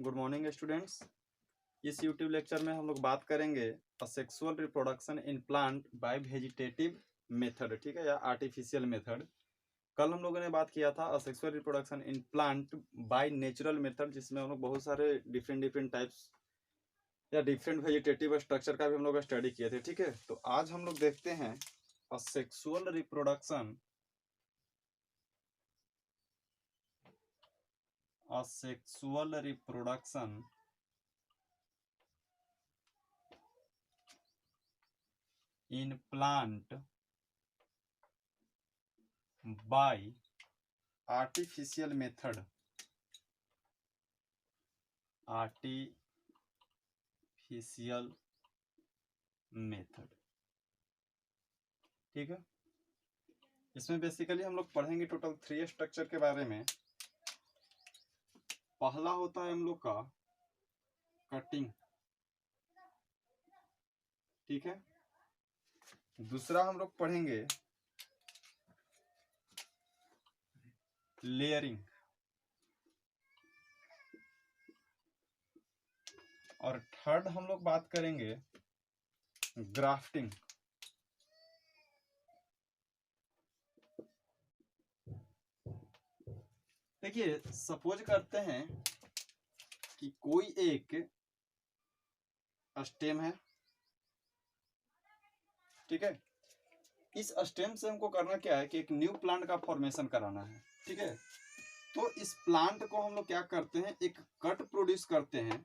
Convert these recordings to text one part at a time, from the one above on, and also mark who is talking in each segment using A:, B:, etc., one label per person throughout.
A: Good morning students. इस YouTube lecture में हम लोग बात करेंगे asexual reproduction in plant by vegetative method, ठीक है, या आर्टिफिशियल मेथड। कल हम लोगों ने बात किया था asexual reproduction in plant by natural method, जिसमें हम लोग बहुत सारे डिफरेंट टाइप्स या डिफरेंट वेजिटेटिव स्ट्रक्चर का भी हम लोग स्टडी किए थे, ठीक है। तो आज हम लोग देखते हैं asexual reproduction in plant by artificial method, ठीक है। इसमें बेसिकली हम लोग पढ़ेंगे टोटल 3 स्ट्रक्चर के बारे में। पहला होता है हम लोग का कटिंग, ठीक है। दूसरा हम लोग पढ़ेंगे लेयरिंग, और थर्ड हम लोग बात करेंगे ग्राफ्टिंग। देखिए, सपोज करते हैं कि कोई एक स्टेम है, ठीक है। इस स्टेम से हमको करना क्या है कि एक न्यू प्लांट का फॉर्मेशन कराना है, ठीक है। तो इस प्लांट को हम लोग क्या करते हैं, एक कट प्रोड्यूस करते हैं।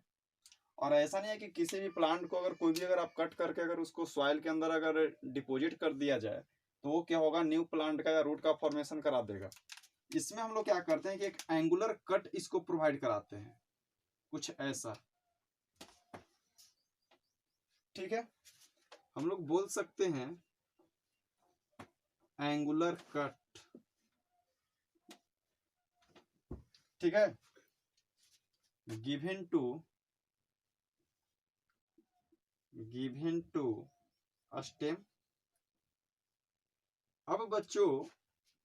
A: और ऐसा नहीं है कि किसी भी प्लांट को अगर आप कट करके अगर उसको सॉइल के अंदर अगर डिपॉजिट कर दिया जाए तो वो क्या होगा, न्यू प्लांट का या रूट का फॉर्मेशन करा देगा। इसमें हम लोग क्या करते हैं कि एक एंगुलर कट इसको प्रोवाइड कराते हैं, कुछ ऐसा, ठीक है। हम लोग बोल सकते हैं एंगुलर कट, ठीक है, गिवन टू स्टेम। अब बच्चों,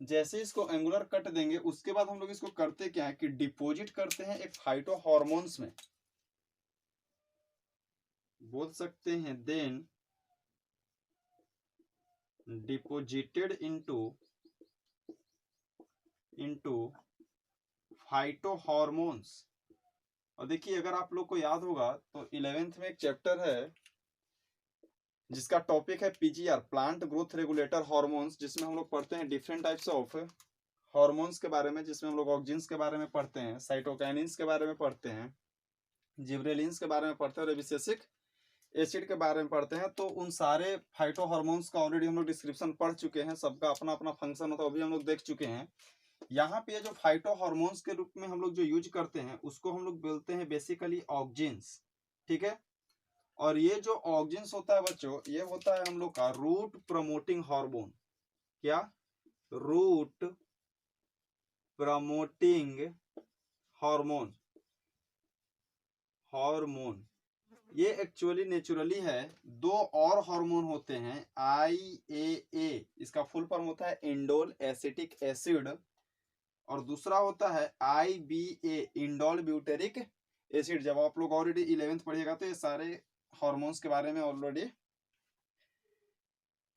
A: जैसे इसको एंगुलर कट देंगे उसके बाद हम लोग इसको करते क्या है कि डिपॉजिट करते हैं एक फाइटो हार्मोन्स में, बोल सकते हैं then deposited into phyto hormones. और देखिए, अगर आप लोग को याद होगा तो 11th में एक चैप्टर है जिसका टॉपिक है PGR, plant growth regulator hormones, जिसमें हम लोग पढ़ते हैं डिफरेंट टाइप्स ऑफ हार्मोन्स के बारे में, जिसमें हम लोग ऑक्जिन्स के बारे में पढ़ते हैं, साइटोकाइनिन्स के बारे में पढ़ते हैं, जिब्रेलिन्स के बारे में पढ़ते हैं और एबिसिसिक एसिड के बारे में पढ़ते हैं। तो उन सारे फाइटो हार्मोन्स का ऑलरेडी हम लोग डिस्क्रिप्शन पढ़ चुके हैं, सबका अपना अपना फंक्शन होता है, वो भी हम लोग देख चुके हैं। यहाँ पे जो फाइटो हार्मोन्स के रूप में हम लोग जो यूज करते हैं उसको हम लोग बोलते हैं बेसिकली ऑक्जिन्स, ठीक है। और ये जो ऑक्जिन्स होता है बच्चों, ये होता है हम लोग का रूट प्रमोटिंग हार्मोन। क्या? Root promoting hormone. ये एक्चुअली नेचुरली है। दो और हार्मोन होते हैं, IAA, इसका फुल फॉर्म होता है इंडोल एसिटिक एसिड, और दूसरा होता है IBA, इंडोल ब्यूटेरिक एसिड। जब आप लोग ऑलरेडी 11th पढ़िएगा तो ये सारे हार्मोन्स के बारे में ऑलरेडी,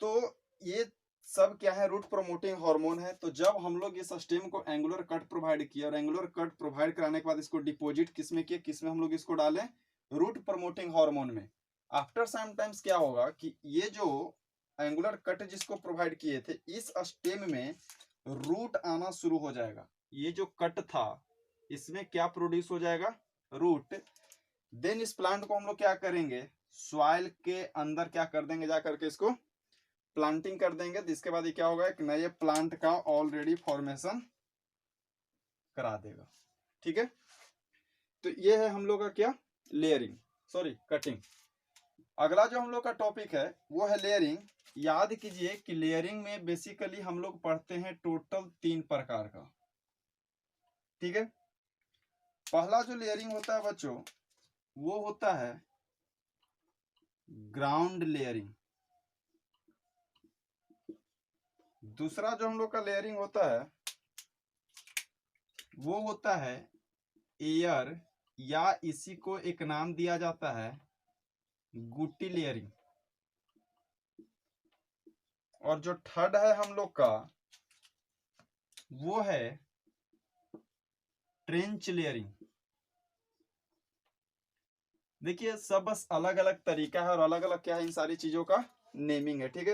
A: तो ये सब क्या है, रूट प्रमोटिंग हार्मोन है। तो जब हम लोग इस स्टेम को एंगुलर कट प्रोवाइड किया और एंगुलर कट प्रोवाइड कराने के बाद इसको डिपॉजिट किसमें किए, किसमें हम लोग इसको डालें, रूट प्रमोटिंग हार्मोन में। आफ्टर सम टाइम्स क्या होगा कि ये जो एंगुलर कट जिसको प्रोवाइड किए थे, इस स्टेम में रूट आना शुरू हो जाएगा। ये जो कट था इसमें क्या प्रोड्यूस हो जाएगा, रूट। देन इस प्लांट को हम लोग क्या करेंगे, सॉइल के अंदर क्या कर देंगे, जा करके इसको प्लांटिंग कर देंगे। तो इसके बाद ये क्या होगा, एक नए प्लांट का ऑलरेडी फॉर्मेशन करा देगा, ठीक है। तो ये है हम लोग का क्या, लेयरिंग, सॉरी कटिंग। अगला जो हम लोग का टॉपिक है वो है लेयरिंग। याद कीजिए कि लेयरिंग में बेसिकली हम लोग पढ़ते हैं टोटल 3 प्रकार का, ठीक है। पहला जो लेयरिंग होता है बच्चों वो होता है ग्राउंड लेयरिंग। दूसरा जो हम लोग का लेयरिंग होता है वो होता है एयर या इसी को एक नाम दिया जाता है गुटी लेयरिंग। और जो थर्ड है हम लोग का वो है ट्रेंच लेयरिंग। देखिए सब बस अलग अलग तरीका है और अलग अलग क्या है इन सारी चीजों का नेमिंग है, ठीक है।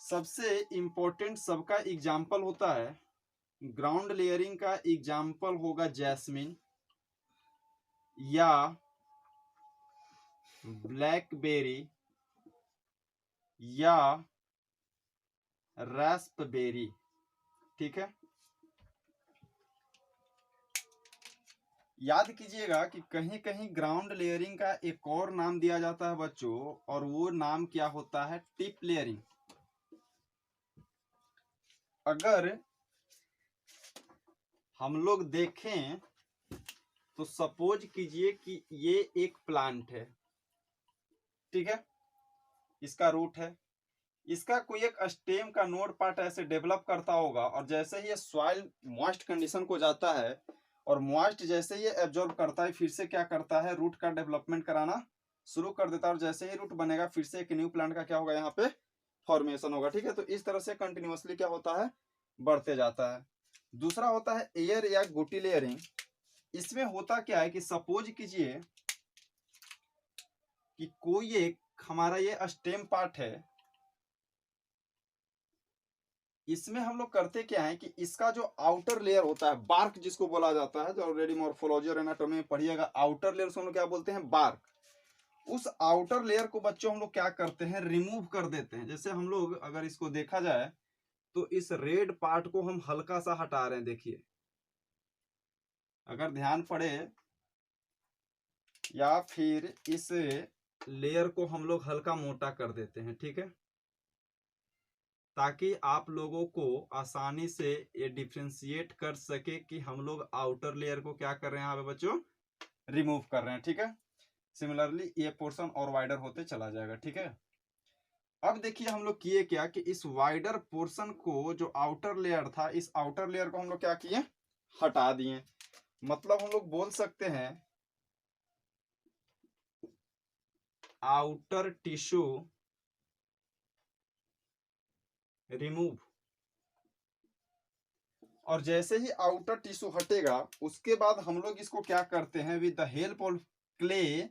A: सबसे इंपॉर्टेंट सबका एग्जाम्पल होता है, ग्राउंड लेयरिंग का एग्जाम्पल होगा जैस्मिन या ब्लैकबेरी या रास्पबेरी, ठीक है। याद कीजिएगा कि कहीं कहीं ग्राउंड लेयरिंग का एक और नाम दिया जाता है बच्चों, और वो नाम क्या होता है, टिप लेयरिंग। अगर हम लोग देखें तो सपोज कीजिए कि ये एक प्लांट है, ठीक है, इसका रूट है, इसका कोई एक स्टेम का नोड पार्ट ऐसे डेवलप करता होगा, और जैसे ही ये सॉइल मॉइस्ट कंडीशन को जाता है और मॉइस्ट जैसे ही एब्जॉर्ब करता है, फिर से क्या करता है, रूट का डेवलपमेंट कराना शुरू कर देता है, और जैसे ही रूट बनेगा फिर से एक न्यू प्लांट का क्या होगा, यहाँ पे फॉर्मेशन होगा, ठीक है। तो इस तरह से कंटिन्यूअसली क्या होता है, बढ़ते जाता है। दूसरा होता है एयर या गुटी लेयरिंग। इसमें होता क्या है कि सपोज कीजिए कि कोई एक हमारा ये स्टेम पार्ट है, इसमें हम लोग करते क्या है कि इसका जो आउटर लेयर होता है, बार्क जिसको बोला जाता है, जो ऑलरेडी मॉर्फोलॉजी और एनाटॉमी में पढ़िएगा, आउटर लेयर को हम लोग क्या बोलते हैं, बार्क। उस आउटर लेयर को बच्चों हम लोग क्या करते हैं, रिमूव कर देते हैं। जैसे हम लोग अगर इसको देखा जाए तो इस रेड पार्ट को हम हल्का सा हटा रहे हैं, देखिए अगर ध्यान पड़े, या फिर इस लेयर को हम लोग हल्का मोटा कर देते हैं, ठीक है, ताकि आप लोगों को आसानी से ये डिफ्रेंशिएट कर सके कि हम लोग आउटर लेयर को क्या कर रहे हैं यहाँ पे बच्चों, रिमूव कर रहे हैं, ठीक है। सिमिलरली ये पोर्शन और वाइडर होते चला जाएगा, ठीक है। अब देखिए हम लोग किए क्या कि इस वाइडर पोर्शन को, जो आउटर लेयर था, इस आउटर लेयर को हम लोग क्या किए, हटा दिए। मतलब हम लोग बोल सकते हैं आउटर टिश्यू रिमूव। और जैसे ही आउटर टिश्यू हटेगा उसके बाद हम लोग इसको क्या करते हैं, with the help of clay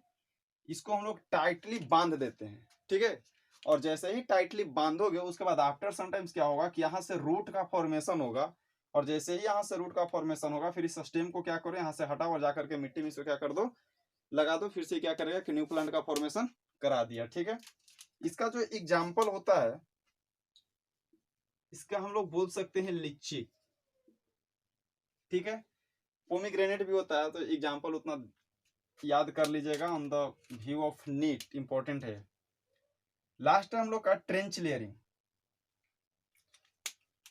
A: इसको हम लोग टाइटली बांध देते हैं, ठीक है। और जैसे ही टाइटली बांधोगे उसके बाद आफ्टर समटाइम्स क्या होगा कि यहाँ से रूट का फॉर्मेशन होगा, और जैसे ही यहाँ से रूट का फॉर्मेशन होगा फिर इस स्टेम को क्या करो, यहाँ से हटाओ और जाकर के मिट्टी में इसको क्या कर दो, लगा दो, फिर से क्या करेगा कि न्यू प्लांट का फॉर्मेशन करा दिया, ठीक है। इसका जो एग्जाम्पल होता है, इसका हम लोग बोल सकते हैं लीची, ठीक है। पोमीग्रेनेट भी होता है, तो एग्जाम्पल उतना याद कर लीजिएगा, on the view of NEET important है। लास्ट है हम लोग का ट्रेंच लेयरिंग।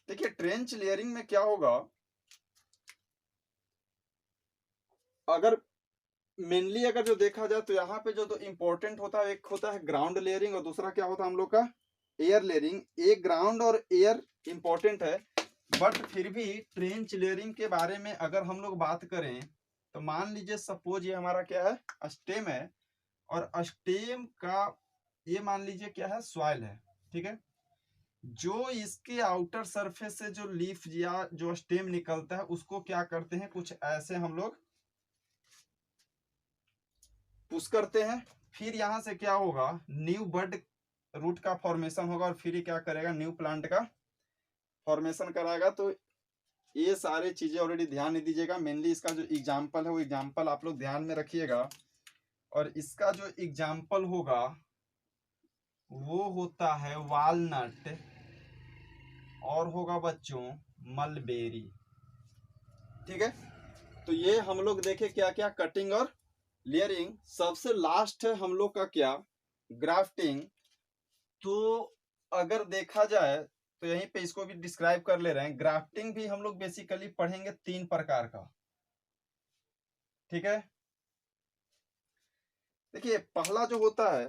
A: देखिए ट्रेंच लेयरिंग में क्या होगा, अगर मेनली अगर जो देखा जाए तो यहाँ पे जो तो इंपॉर्टेंट होता है, एक होता है ग्राउंड लेयरिंग और दूसरा क्या होता है हम लोग का एयर लेयरिंग। एक ग्राउंड और एयर इंपॉर्टेंट है, बट फिर भी ट्रेंच लेयरिंग के बारे में अगर हम लोग बात करें तो मान लीजिए सपोज ये हमारा क्या है, स्टेम है, और स्टेम का ये मान लीजिए क्या है, सॉइल है, ठीक है। जो इसके आउटर सरफेस से जो लीफ या जो स्टेम निकलता है उसको क्या करते हैं, कुछ ऐसे हम लोग पुश करते हैं, फिर यहाँ से क्या होगा, न्यू बड रूट का फॉर्मेशन होगा, और फिर क्या करेगा, न्यू प्लांट का फॉर्मेशन कराएगा। तो ये सारी चीजें ऑलरेडी ध्यान नहीं दीजिएगा, मेनली इसका जो एग्जाम्पल है वो एग्जाम्पल आप लोग ध्यान में रखिएगा। और इसका जो एग्जाम्पल होगा वो होता है वालनट, और होगा बच्चों मलबेरी, ठीक है। तो ये हम लोग देखे क्या क्या, कटिंग और लेयरिंग। सबसे लास्ट है हम लोग का क्या, ग्राफ्टिंग। तो अगर देखा जाए तो यहीं पे इसको भी डिस्क्राइब कर ले रहे हैं। ग्राफ्टिंग भी हम लोग बेसिकली पढ़ेंगे 3 प्रकार का, ठीक है। देखिए पहला जो होता है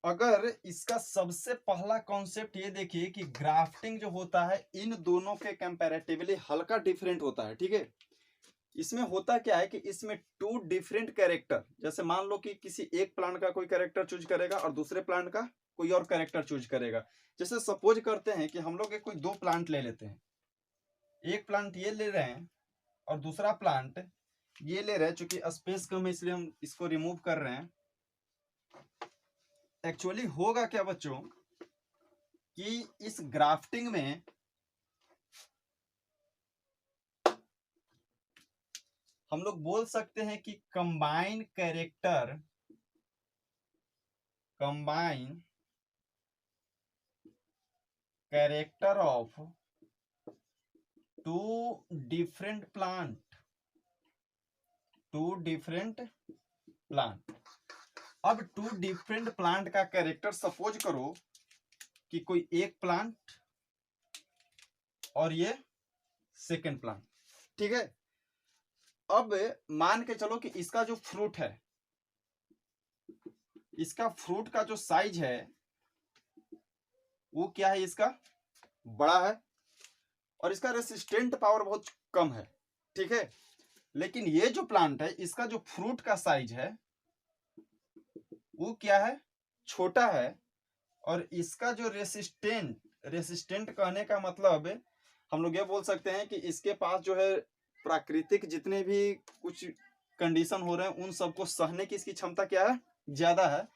A: अगर इसका सबसे पहला कॉन्सेप्ट ये देखिए कि ग्राफ्टिंग जो होता है इन दोनों के कंपैरेटिवली हल्का डिफरेंट होता है, ठीक है। इसमें होता क्या है कि इसमें टू डिफरेंट कैरेक्टर, जैसे मान लो कि किसी एक प्लांट का कोई कैरेक्टर चूज करेगा और दूसरे प्लांट का कोई और कैरेक्टर चूज करेगा। जैसे सपोज करते हैं कि हम लोग एक कोई दो प्लांट ले लेते हैं, एक प्लांट ये ले रहे हैं और दूसरा प्लांट ये ले रहे हैं। चूंकि स्पेस कम है इसलिए हम इसको रिमूव कर रहे हैं। एक्चुअली होगा क्या बच्चों कि इस ग्राफ्टिंग में हम लोग बोल सकते हैं कि combine character of two different plant. अब टू डिफरेंट प्लांट का कैरेक्टर सपोज करो कि कोई एक प्लांट और ये सेकंड प्लांट, ठीक है। अब मान के चलो कि इसका जो फ्रूट है, इसका फ्रूट का जो साइज है वो क्या है, इसका बड़ा है और इसका रेसिस्टेंट पावर बहुत कम है, ठीक है। लेकिन ये जो प्लांट है इसका जो फ्रूट का साइज है वो क्या है, छोटा है। और इसका जो रेसिस्टेंट कहने का मतलब हम लोग ये बोल सकते हैं कि इसके पास जो है प्राकृतिक जितने भी कुछ कंडीशन हो रहे हैं उन सबको सहने की इसकी क्षमता क्या है, ज्यादा है।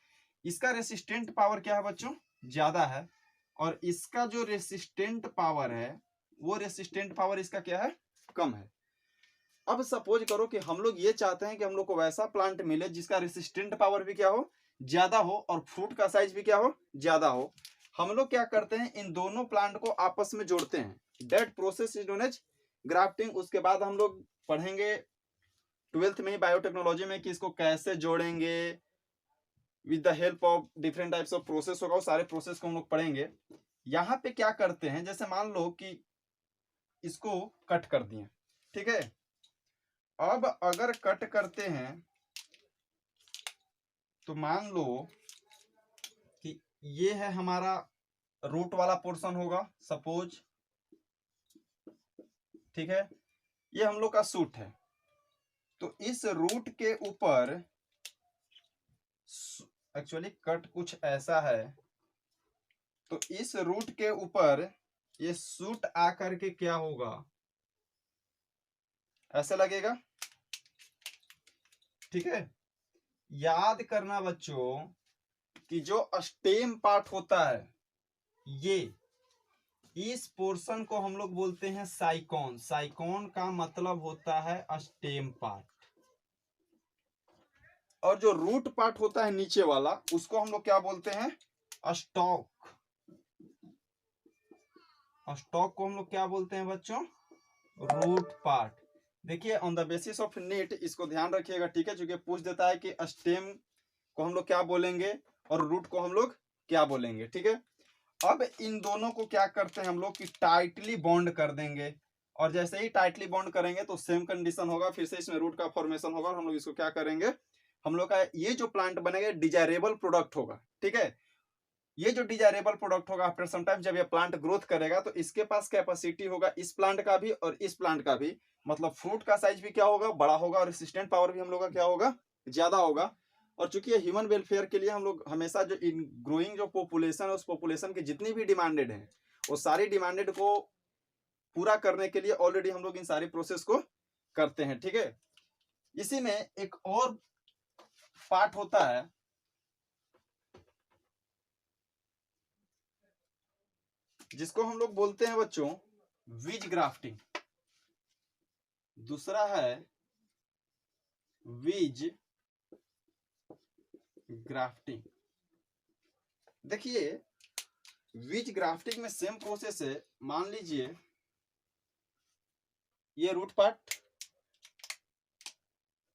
A: इसका रेसिस्टेंट पावर क्या है बच्चों, ज्यादा है। और इसका जो रेसिस्टेंट पावर है वो रेसिस्टेंट पावर इसका क्या है, कम है। अब सपोज करो कि हम लोग ये चाहते हैं कि हम लोग को वैसा प्लांट मिले जिसका रेसिस्टेंट पावर भी क्या हो, ज्यादा हो, और फ्रूट का साइज भी क्या हो, ज्यादा हो। हम लोग क्या करते हैं, इन दोनों प्लांट को आपस में जोड़ते हैं। That process is known as grafting. उसके बाद हम लोग पढ़ेंगे 12th में ही बायोटेक्नोलॉजी में कि इसको कैसे जोड़ेंगे with the help of different types of process होगा। वो सारे प्रोसेस को हम लोग पढ़ेंगे। यहाँ पे क्या करते हैं, जैसे मान लो कि इसको कट कर दिए, ठीक है। अब अगर कट करते हैं तो मान लो कि ये है हमारा रूट वाला पोर्शन होगा सपोज, ठीक है। ये हम लोग का सूट है। तो इस रूट के ऊपर एक्चुअली कट कुछ ऐसा है, तो इस रूट के ऊपर ये सूट आकर के क्या होगा, ऐसे लगेगा, ठीक है। याद करना बच्चों कि जो स्टेम पार्ट होता है ये, इस पोर्शन को हम लोग बोलते हैं साइकोन। साइकोन का मतलब होता है स्टेम पार्ट। और जो रूट पार्ट होता है नीचे वाला उसको हम लोग क्या बोलते हैं, स्टॉक। स्टॉक को हम लोग क्या बोलते हैं बच्चों, रूट पार्ट। देखिए on the basis of NEET इसको ध्यान रखिएगा, ठीक है। क्योंकि पूछ देता है कि स्टेम को हम लोग क्या बोलेंगे और रूट को हम लोग क्या बोलेंगे, ठीक है। अब इन दोनों को क्या करते हैं हम लोग कि टाइटली बॉन्ड कर देंगे। और जैसे ही टाइटली बॉन्ड करेंगे तो सेम कंडीशन होगा, फिर से इसमें रूट का फॉर्मेशन होगा और हम लोग इसको क्या करेंगे, हम लोग का ये जो प्लांट बनेगा डिजायरेबल प्रोडक्ट होगा, ठीक है। ये जो डिजायरेबल प्रोडक्ट होगा आफ्टर सम टाइम जब ये प्लांट ग्रोथ करेगा तो इसके पास कैपेसिटी होगा इस प्लांट का भी और इस प्लांट का भी। मतलब फ्रूट का साइज भी क्या होगा, बड़ा होगा, और रेसिस्टेंट पावर भी हम लोग का क्या होगा, ज्यादा होगा। और चूंकि ये ह्यूमन वेलफेयर के लिए हम लोग हमेशा जो इन ग्रोइंग जो पॉपुलेशन है उस पॉपुलेशन की जितनी भी डिमांडेड है वो सारी डिमांडेड को पूरा करने के लिए ऑलरेडी हम लोग इन सारी प्रोसेस को करते हैं, ठीक है। इसी में एक और पार्ट होता है जिसको हम लोग बोलते हैं बच्चों वीज ग्राफ्टिंग। दूसरा है वीज ग्राफ्टिंग। देखिए वीज ग्राफ्टिंग में सेम प्रोसेस है। मान लीजिए ये रूट पार्ट,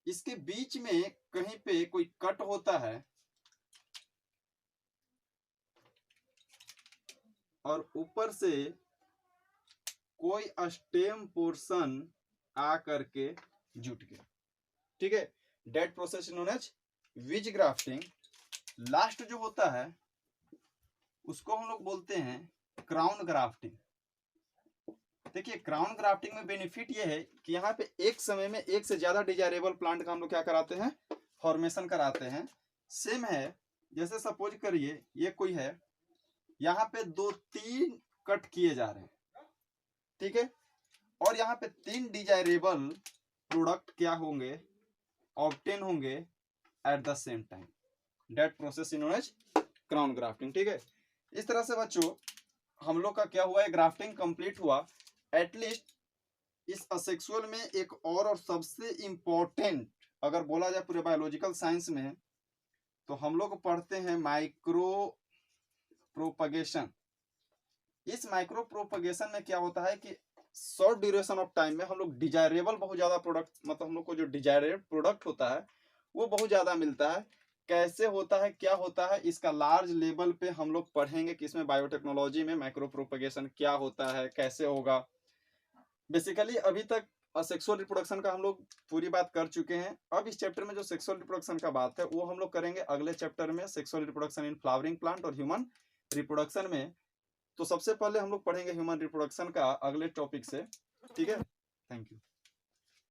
A: इसके बीच में कहीं पे कोई कट होता है और ऊपर से कोई स्टेम पोर्शन आ करके जुट गया, ठीक है। डेट प्रोसेस नोन एज वीज ग्राफ्टिंग। लास्ट जो होता है उसको हम लोग बोलते हैं क्राउन ग्राफ्टिंग। देखिए क्राउन ग्राफ्टिंग में बेनिफिट ये है कि यहाँ पे एक समय में एक से ज्यादा डिजायरेबल प्लांट का हम लोग क्या कराते हैं, फॉर्मेशन कराते हैं। सेम है, जैसे सपोज करिए ये कोई है, यहाँ पे 2-3 कट किए जा रहे हैं, ठीक है, और यहाँ पे 3 डिजायरेबल प्रोडक्ट क्या होंगे, ऑब्टेन होंगे at the same time. That process is known as crown grafting, ठीक है। इस तरह से बच्चों हम लोग का क्या हुआ है, ग्राफ्टिंग कंप्लीट हुआ। एटलीस्ट इस असेक्सुअल में एक और सबसे इंपॉर्टेंट अगर बोला जाए पूरे बायोलॉजिकल साइंस में, तो हम लोग पढ़ते हैं माइक्रो प्रोपगेशन। इस माइक्रो प्रोपगेशन में क्या होता है कि शॉर्ट ड्यूरेशन ऑफ टाइम में हम लोग डिजायरेबल बहुत ज्यादा प्रोडक्ट, मतलब हम लोग को जो डिजायरेबल प्रोडक्ट होता है वो बहुत ज्यादा मिलता है। कैसे होता है, क्या होता है, इसका लार्ज लेवल पे हम लोग पढ़ेंगे कि इसमें बायोटेक्नोलॉजी में माइक्रो प्रोपगेशन क्या होता है, कैसे होगा। बेसिकली अभी तक सेक्सुअल रिप्रोडक्शन का हम लोग पूरी बात कर चुके हैं। अब इस चैप्टर में जो सेक्सुअल रिप्रोडक्शन का बात है वो हम लोग करेंगे अगले चैप्टर में, sexual reproduction in flowering plant और ह्यूमन रिप्रोडक्शन में। तो सबसे पहले हम लोग पढ़ेंगे ह्यूमन रिप्रोडक्शन का अगले टॉपिक से, ठीक है। Thank you.